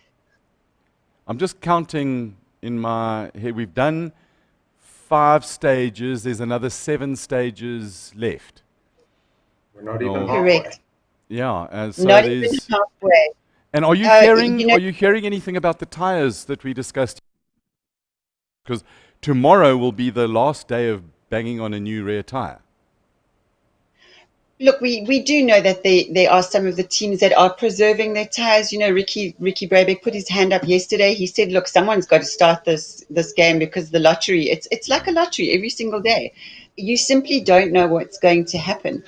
I'm just counting in my head. We've done 5 stages. There's another 7 stages left. We're not even halfway. Correct. Yeah, so not even halfway. And are you hearing? Are you hearing anything about the tires that we discussed? Because tomorrow will be the last day of banging on a new rear tire. Look, we do know that there are some of the teams that are preserving their tires. Ricky Brabeck put his hand up yesterday. He said, look, someone's got to start this game, because the lottery, it's like a lottery every single day. You simply don't know what's going to happen.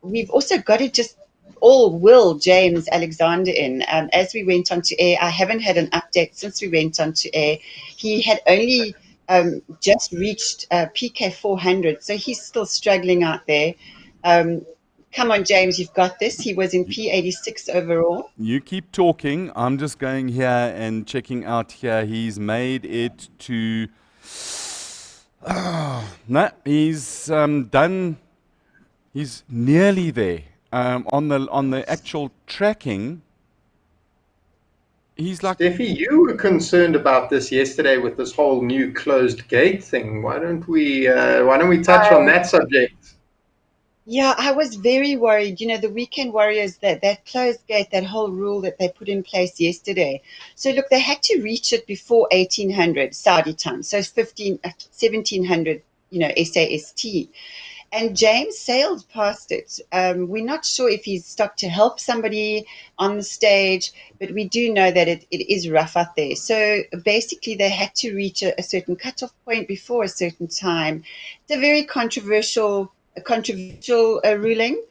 We've also got to just all will James Alexander in. As we went on to air, I haven't had an update since we went on to air. He had only just reached PK 400, so he's still struggling out there. Come on, James, you've got this. He was in P86 overall. You keep talking. I'm just going here and checking out here. He's made it to. No, he's done. He's nearly there. On the actual tracking, he's like. Stephie, you were concerned about this yesterday with this whole new closed gate thing. Why don't we touch on that subject? Yeah, I was very worried. You know, the weekend warriors, that closed gate, that whole rule that they put in place yesterday. So look, they had to reach it before 1800 Saudi time. So 1700, SAST. And James sailed past it. We're not sure if he's stopped to help somebody on the stage, but we do know that it is rough out there. So basically, they had to reach a certain cutoff point before a certain time. It's a very controversial ruling.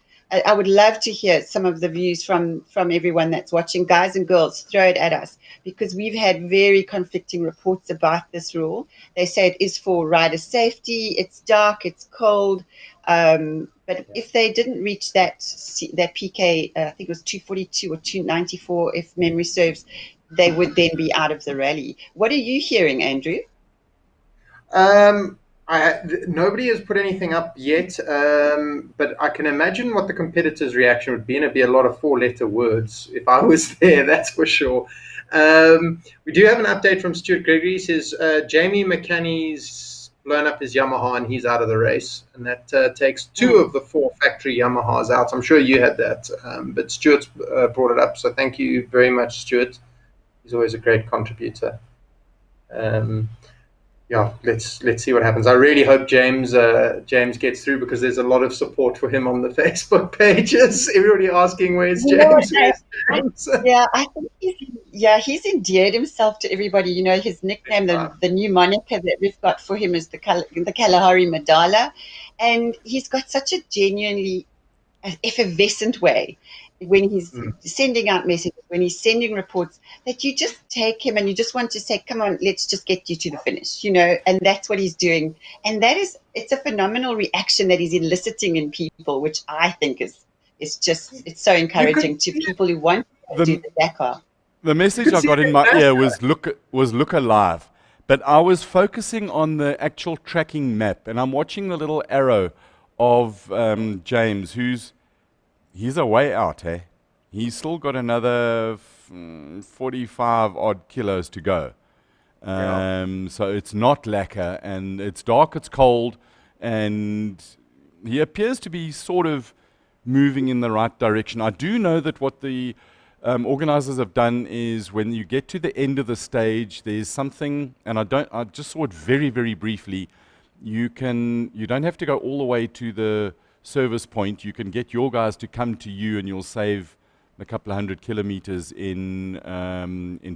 I would love to hear some of the views from everyone that's watching. Guys and girls, throw it at us, because we've had very conflicting reports about this rule. They say it is for rider safety. It's dark. It's cold. But if they didn't reach that PK, I think it was 242 or 294, if memory serves, they would then be out of the rally. What are you hearing, Andrew? Nobody has put anything up yet, but I can imagine what the competitors' reaction would be, and it'd be a lot of four-letter words if I was there, that's for sure. We do have an update from Stuart Gregory. He says Jamie McCanney's blown up his Yamaha and he's out of the race, and that takes 2 of the 4 factory Yamahas out. I'm sure you had that, but Stuart's brought it up, so thank you very much, Stuart. He's always a great contributor. Yeah, let's see what happens. I really hope James gets through, because there's a lot of support for him on the Facebook pages. Everybody asking, where's James? Yeah, I think he's endeared himself to everybody. You know, his nickname, the new moniker that we've got for him is the Kalahari Madala, and he's got such a genuinely effervescent way when he's sending out messages, when he's sending reports, that you just take him and you just want to say, come on, let's just get you to the finish, and that's what he's doing. And it's a phenomenal reaction that he's eliciting in people, which I think is it's so encouraging to people who want to do the Dakar. The message I got in my ear was look alive. But I was focusing on the actual tracking map, and I'm watching the little arrow of James, he's a way out, eh? He's still got another 45 odd kilos to go. So it's not lacquer, and it's dark, it's cold, and he appears to be sort of moving in the right direction. I do know that what the organizers have done is, when you get to the end of the stage, there's something, and I just saw it very, very briefly. You don't have to go all the way to the service point. You can get your guys to come to you, and you'll save a couple of 100 kilometers in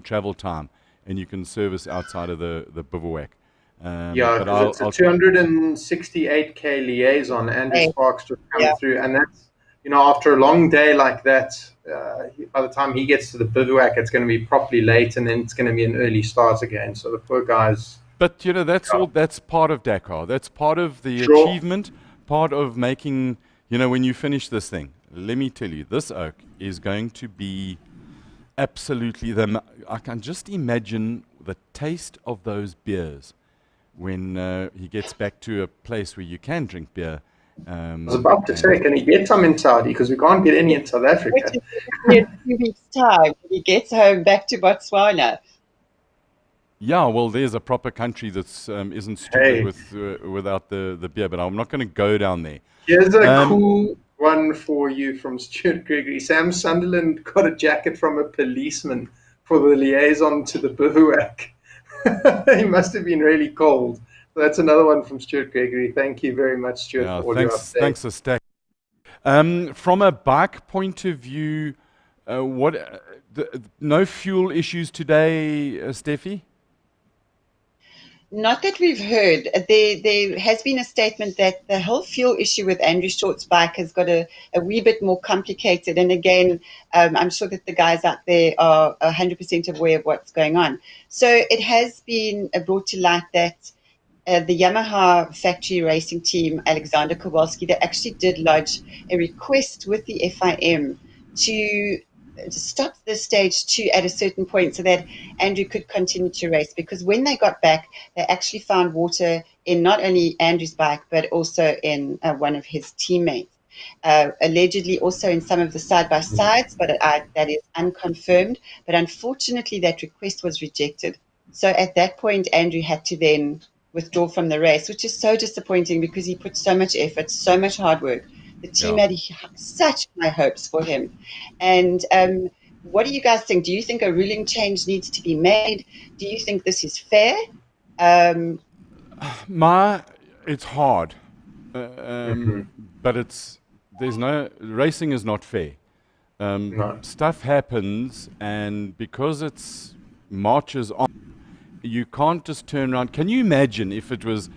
travel time, and you can service outside of the bivouac. Because it's a 268k liaison. Andrew Sparks just come through, and that's, after a long day like that, by the time he gets to the bivouac, it's going to be properly late, and then it's going to be an early start again. So the poor guys. But that's part of Dakar. That's part of the achievement. Part of making, when you finish this thing, let me tell you, this oak is going to be absolutely I can just imagine the taste of those beers when he gets back to a place where you can drink beer. I was about to say, can he get some in Saudi? Because we can't get any in South Africa. In 2 weeks' time, when he gets home back to Botswana. Yeah, well, there's a proper country that isn't stupid without the beer, but I'm not going to go down there. Here's a cool one for you from Stuart Gregory. Sam Sunderland got a jacket from a policeman for the liaison to the bivouac. He must have been really cold. So that's another one from Stuart Gregory. Thank you very much, Stuart, for all your updates. Thanks a stack. From a bike point of view, no fuel issues today, Stephie? Not that we've heard. There has been a statement that the whole fuel issue with Andrew Short's bike has got a wee bit more complicated. And again, I'm sure that the guys out there are 100% aware of what's going on. So it has been brought to light that the Yamaha factory racing team, Alexander Kowalski, they actually did lodge a request with the FIM to stop the stage 2 at a certain point so that Andrew could continue to race. Because when they got back, they actually found water in not only Andrew's bike, but also in one of his teammates. Allegedly also in some of the side-by-sides, but that is unconfirmed. But unfortunately, that request was rejected. So at that point, Andrew had to then withdraw from the race, which is so disappointing because he put so much effort, so much hard work. The team had such high hopes for him. And what do you guys think? Do you think a ruling change needs to be made? Do you think this is fair? It's hard, but racing is not fair. No. Stuff happens, and because it's marches on, you can't just turn around. Can you imagine if it was,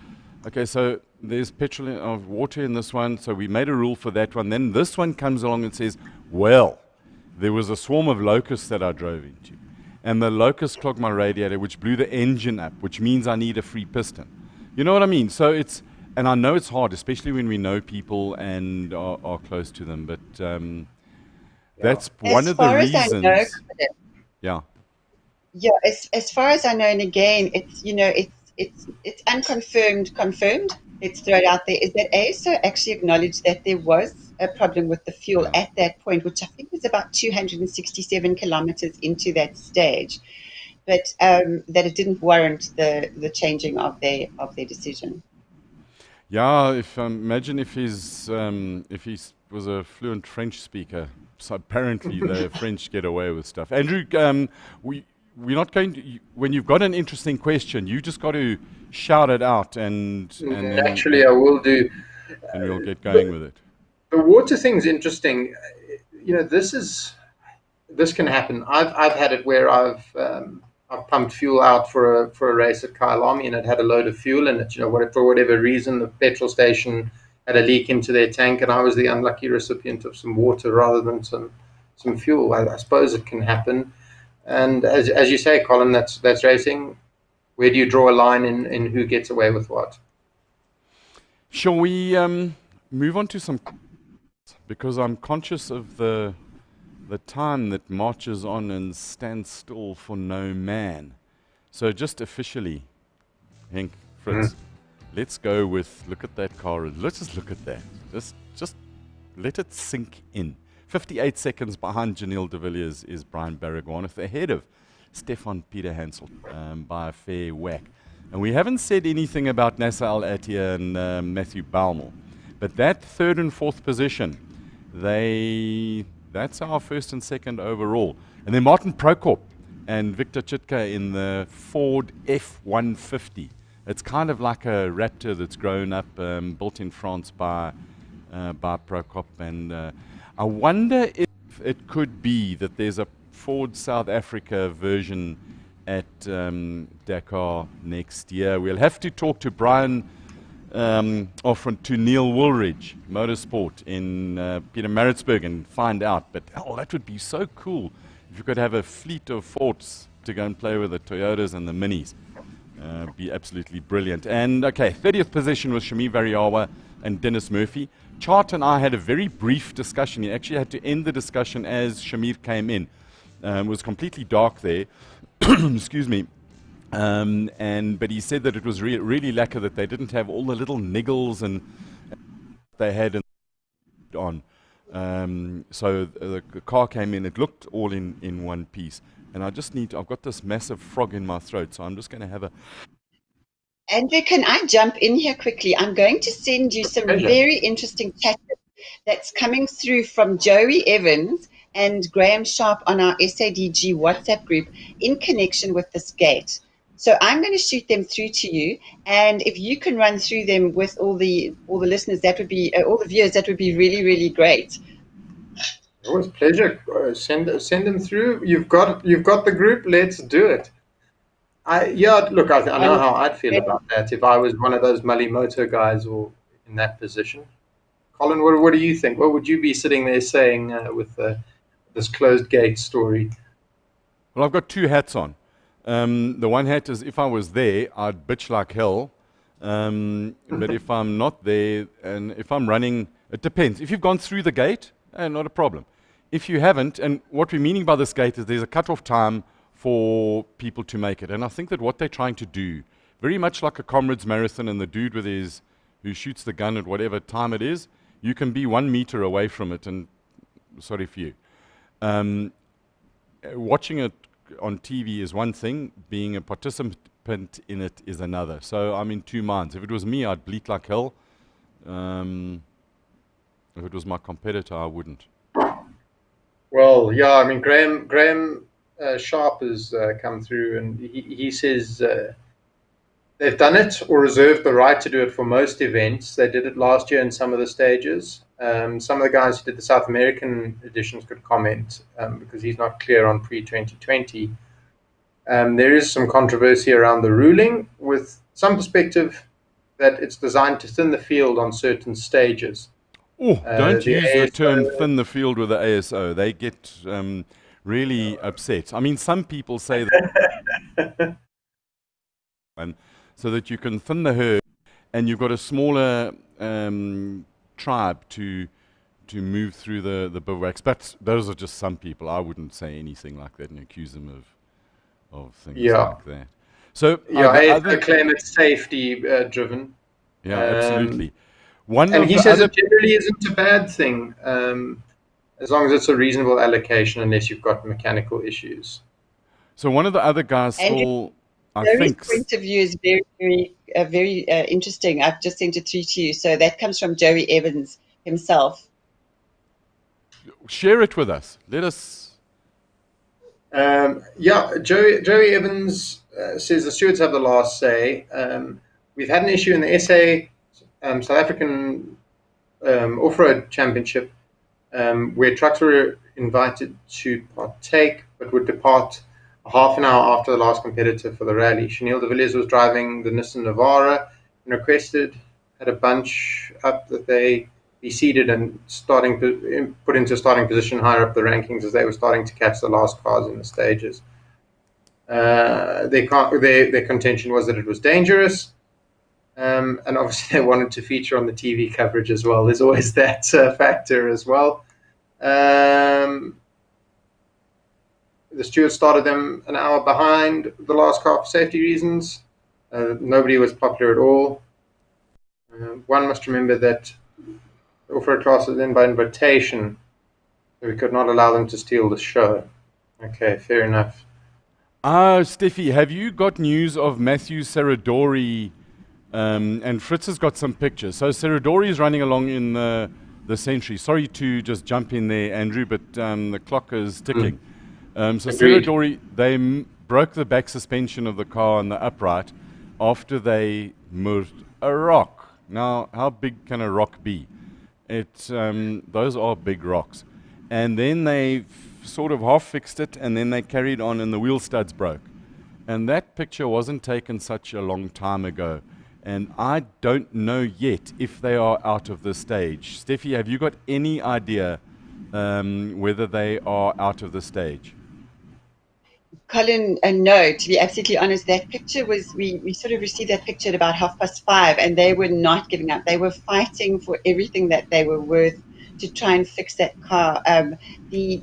okay, so there's petrol of water in this one, so we made a rule for that one. Then this one comes along and says, well, there was a swarm of locusts that I drove into, and the locust clogged my radiator, which blew the engine up, which means I need a free piston. You know what I mean? So and I know it's hard, especially when we know people and are close to them, but that's one of the reasons. Yeah. Yeah, as far as I know, and again, it's unconfirmed, confirmed. Let's throw it out there. Is that ASO actually acknowledged that there was a problem with the fuel at that point, which I think was about 267 kilometers into that stage, but that it didn't warrant the changing of their decision. Yeah, imagine if he was a fluent French speaker. So apparently the French get away with stuff. Andrew, we're not going to. When you've got an interesting question, you just got to shout it out, and naturally I will do. And we'll get going with it. The water thing's interesting. You know, this can happen. I've had it where I've pumped fuel out for a race at Kyalami, and it had a load of fuel in it. You know, for whatever reason, the petrol station had a leak into their tank, and I was the unlucky recipient of some water rather than some fuel. I suppose it can happen. And as you say, Colin, that's racing. Where do you draw a line in who gets away with what? Shall we move on to some? Because I'm conscious of the time that marches on and stands still for no man. So just officially, Henk, Fritz, let's go with, look at that car. Let's just look at that. Just let it sink in. 58 seconds behind Giniel de Villiers is Brian Baragwanath, ahead of Stefan Peter Hansel by a fair whack. And we haven't said anything about Nasser Al-Attiyah and Matthew Balmel. But that third and fourth position, that's our first and second overall. And then Martin Prokop and Victor Chitka in the Ford F-150. It's kind of like a Raptor that's grown up, built in France by Prokop. And I wonder if it could be that there's a Ford South Africa version at Dakar next year. We'll have to talk to Brian, to Neil Woolridge, Motorsport in Pietermaritzburg, and find out. But that would be so cool if you could have a fleet of Fords to go and play with the Toyotas and the Minis. Be absolutely brilliant. And okay, 30th position was Shami Variawa and Dennis Murphy. Chart and I had a very brief discussion. He actually had to end the discussion as Shamir came in. It was completely dark there. Excuse me. But he said that it was really lacquer that they didn't have all the little niggles and they had on. So the car came in. It looked all in one piece. And I've got this massive frog in my throat, so I'm just going to have a... Andrew, can I jump in here quickly? I'm going to send you some very interesting chat that's coming through from Joey Evans and Graham Sharp on our SADG WhatsApp group in connection with this gate. So I'm going to shoot them through to you, and if you can run through them with all the listeners, that would be all the viewers. That would be really, really great. Always pleasure. Send them through. You've got the group. Let's do it. Look, I know how I'd feel about that if I was one of those Malimoto guys or in that position. Colin, what do you think? What would you be sitting there saying with this closed gate story? Well, I've got two hats on. The one hat is if I was there, I'd bitch like hell. But if I'm not there, and if I'm running, it depends. If you've gone through the gate, not a problem. If you haven't, and what we're meaning by this gate is there's a cut-off time for people to make it. And I think that what they're trying to do, very much like a comrades marathon and the dude with his, who shoots the gun at whatever time it is, you can be 1 meter away from it, and sorry for you. Watching it on TV is one thing, being a participant in it is another. So I'm in two minds. If it was me, I'd bleat like hell. If it was my competitor, I wouldn't. Well, yeah, I mean, Graham Sharp has come through, and he says they've done it or reserved the right to do it for most events. They did it last year in some of the stages. Some of the guys who did the South American editions could comment because he's not clear on pre-2020. There is some controversy around the ruling, with some perspective that it's designed to thin the field on certain stages. Oh, don't use the ASO term thin the field with the ASO. They get really upset. I mean, some people say that so that you can thin the herd and you've got a smaller tribe to move through the bivouacs. But those are just some people. I wouldn't say anything like that and accuse them of things like that. So I claim it's safety driven. Yeah, absolutely. And he says it generally isn't a bad thing, as long as it's a reasonable allocation, unless you've got mechanical issues. So one of the other guys saw, I think, point of view is very interesting. I've just sent it through to you. So that comes from Joey Evans himself. Share it with us. Let us. Joey Evans says the stewards have the last say. We've had an issue in the SA South African off-road championship where trucks were invited to partake but would depart a half an hour after the last competitor for the rally. Giniel de Villiers was driving the Nissan Navara and had a bunch up that they be seated and put into starting position higher up the rankings as they were starting to catch the last cars in the stages. Their contention was that it was dangerous. And obviously they wanted to feature on the TV coverage as well. There's always that factor as well. The stewards started them an hour behind the last car for safety reasons. Nobody was popular at all. One must remember that the off-road class is in by invitation, so we could not allow them to steal the show. Okay, fair enough. Stephie, have you got news of Matthew Serradori? And Fritz has got some pictures. So Serradori is running along in the Century. Sorry to just jump in there, Andrew, but the clock is ticking. So Serradori, they broke the back suspension of the car on the upright after they moved a rock. Now, how big can a rock be? Those are big rocks. And then they sort of half fixed it, and then they carried on, and the wheel studs broke. And that picture wasn't taken such a long time ago. And I don't know yet if they are out of the stage. Stephie, have you got any idea whether they are out of the stage? Colin, no, to be absolutely honest, that picture was, we sort of received that picture at about 5:30, and they were not giving up. They were fighting for everything that they were worth to try and fix that car. They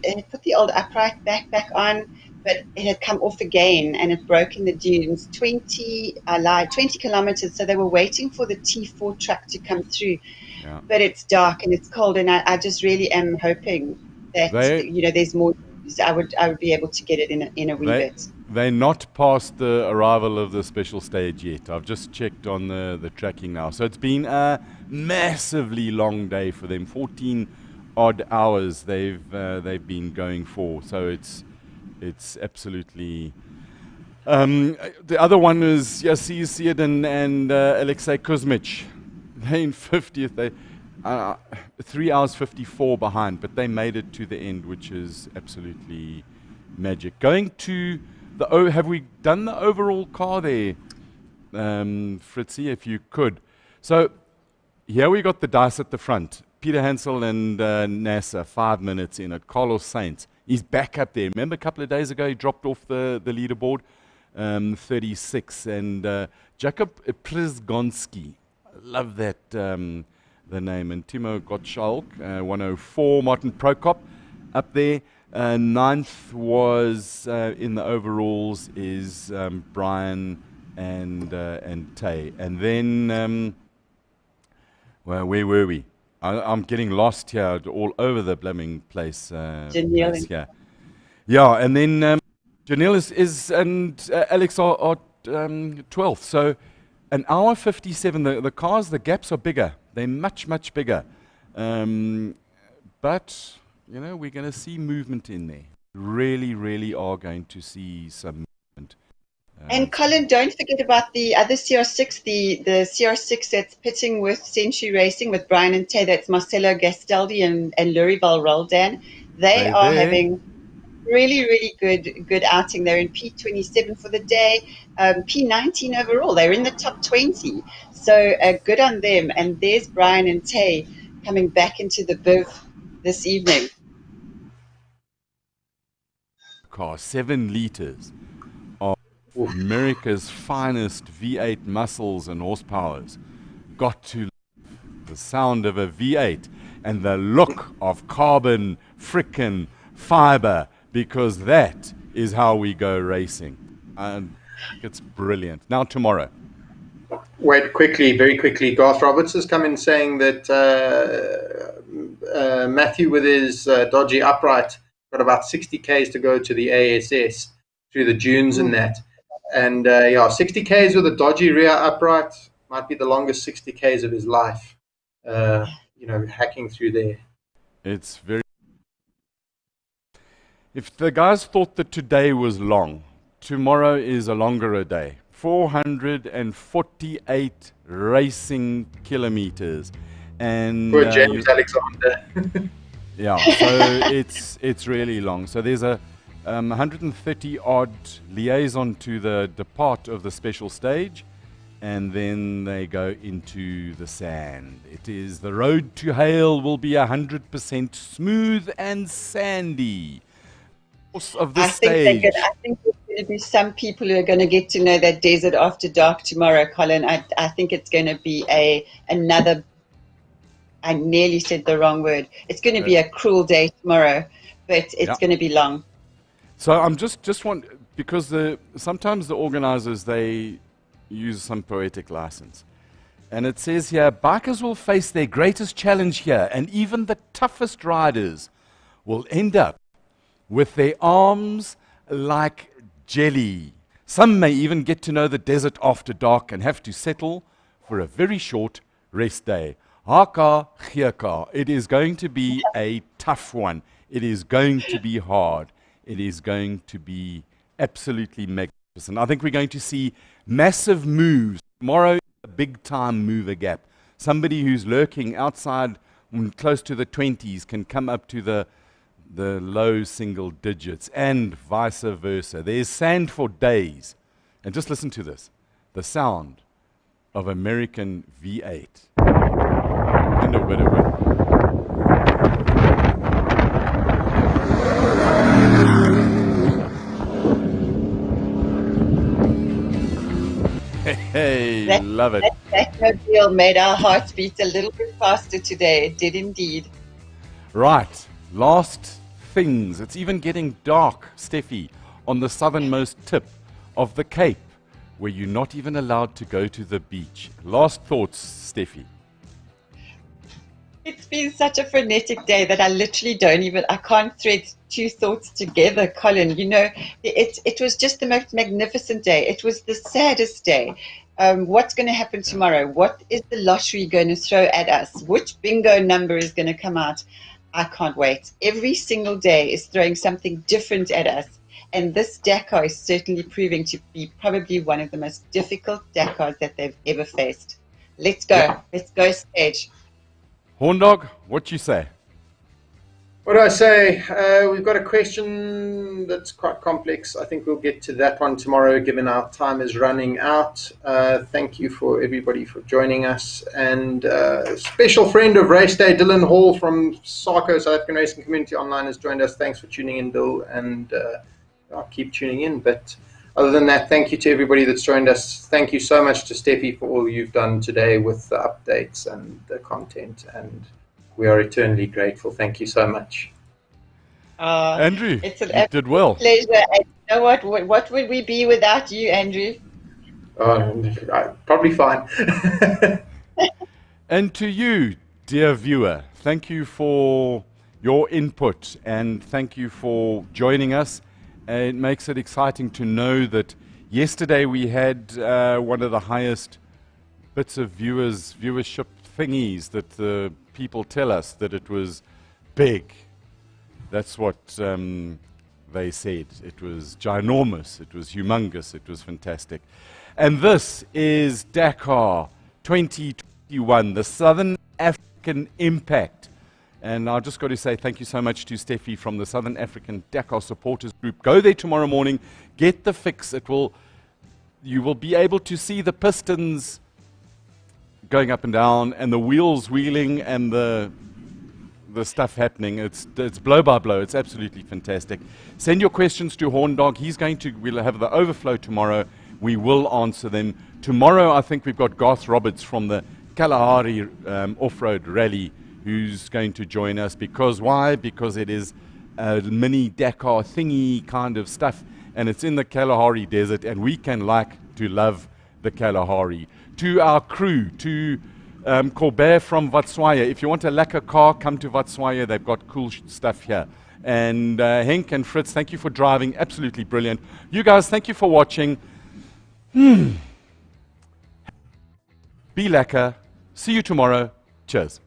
had put the old upright back on, but it had come off again and it broke in the dunes. 20 kilometers. So they were waiting for the T4 truck to come through. Yeah. But it's dark and it's cold, and I just really am hoping that there's more. I would be able to get it in a wee bit. They're not past the arrival of the special stage yet. I've just checked on the tracking now. So it's been a massively long day for them. 14 odd hours they've been going for. So it's absolutely. The other one is Yassir Seedin and Alexei Kuzmich. They're in 50th. They 3 hours 54 behind, but they made it to the end, which is absolutely magic. Going to have we done the overall car there, Fritzy, if you could? So here we got the dice at the front. Peter Hansel and NASA, 5 minutes in it. Carlos Sainz, he's back up there. Remember a couple of days ago he dropped off the leaderboard, 36. And Jakob Przgonski, I love that the name. And Timo Gottschalk, 104. Martin Prokop up there. Ninth was in the overalls is Brian and Tay. And then, well, where were we? I'm getting lost here, all over the blooming place. Giniel. Yeah, yeah, and then Giniel is and Alex are 12th. So an hour 57. The cars, the gaps are bigger. They're much bigger. But you know, we're going to see movement in there. Really are going to see some movement. And Colin, don't forget about the other CR6, the CR6 that's pitting with Century Racing with Brian and Tay. That's Marcelo Gastaldi and Lurival Roldan. They are having really good outing. They're in P27 for the day, P19 overall. They're in the top 20. So good on them. And there's Brian and Tay coming back into the booth this evening. Car, 7 liters of America's finest V8 muscles and horsepowers. Got to love the sound of a V8 and the look of carbon frickin' fiber, because that is how we go racing. And it's brilliant. Now tomorrow. Wait, very quickly. Garth Roberts has come in saying that Matthew with his dodgy upright got about 60 Ks to go to the ASS through the dunes and that. And 60 Ks with a dodgy rear upright might be the longest 60 Ks of his life, hacking through there. It's very... If the guys thought that today was long, tomorrow is a longer a day. 448 racing kilometers. And poor James Alexander. Yeah, so it's really long. So there's a 130 odd liaison to the depart of the special stage, and then they go into the sand. It is the road to Hale will be 100% smooth and sandy. Of the stage. I think there's going to be some people who are going to get to know that desert after dark tomorrow, Colin. I think it's going to be another. I nearly said the wrong word. It's going to be a cruel day tomorrow, but it's going to be long. So I'm just want, because sometimes the organizers, they use some poetic license. And it says here, bikers will face their greatest challenge here, and even the toughest riders will end up with their arms like jelly. Some may even get to know the desert after dark and have to settle for a very short rest day. Haka Gieka. It is going to be a tough one. It is going to be hard. It is going to be absolutely magnificent. I think we're going to see massive moves. Tomorrow, a big time mover gap. Somebody who's lurking outside close to the 20s can come up to the low single digits, and vice versa. There's sand for days. And just listen to this. The sound of American V8. Hey, love it. That mobile made our hearts beat a little bit faster today. It did indeed. Right. Last things. It's even getting dark, Stephie, on the southernmost tip of the Cape, where you're not even allowed to go to the beach. Last thoughts, Stephie. It's been such a frenetic day that I can't thread two thoughts together, Colin. You know, it was just the most magnificent day. It was the saddest day. What's going to happen tomorrow? What is the lottery going to throw at us? Which bingo number is going to come out? I can't wait. Every single day is throwing something different at us. And this Dakar is certainly proving to be probably one of the most difficult Dakars that they've ever faced. Let's go. Yeah. Let's go stage. Horndog, what you say? What do I say? We've got a question that's quite complex. I think we'll get to that one tomorrow, given our time is running out. Thank you for everybody for joining us. And special friend of Raceday, Dylan Hall from SARCO, South African Racing Community Online, has joined us. Thanks for tuning in, Bill, and I'll keep tuning in. But other than that, thank you to everybody that's joined us. Thank you so much to Stephie for all you've done today with the updates and the content, and we are eternally grateful. Thank you so much. Andrew, It's an you did well. pleasure. And you know what would we be without you, Andrew? Probably fine. And to you, dear viewer, thank you for your input and thank you for joining us. It makes it exciting to know that yesterday we had one of the highest bits of viewership thingies that the people tell us that it was big. That's what they said. It was ginormous, it was humongous, it was fantastic. And this is Dakar 2021, the Southern African Impact. And I've just got to say thank you so much to Stephie from the Southern African Dakar Supporters Group. Go there tomorrow morning, get the fix. You will be able to see the pistons going up and down and the wheels wheeling and the stuff happening. It's blow by blow. It's absolutely fantastic. Send your questions to Horndog. We'll have the overflow tomorrow. We will answer them. Tomorrow, I think we've got Garth Roberts from the Kalahari Off-Road Rally who's going to join us. Why? Because it is a mini Dakar thingy kind of stuff, and it's in the Kalahari Desert, and we can love the Kalahari. To our crew, to Colbert from Vatswaya. If you want a lacquer car, come to Vatswaya. They've got cool stuff here. And Henk and Fritz, thank you for driving. Absolutely brilliant. You guys, thank you for watching. Be lacquer. See you tomorrow. Cheers.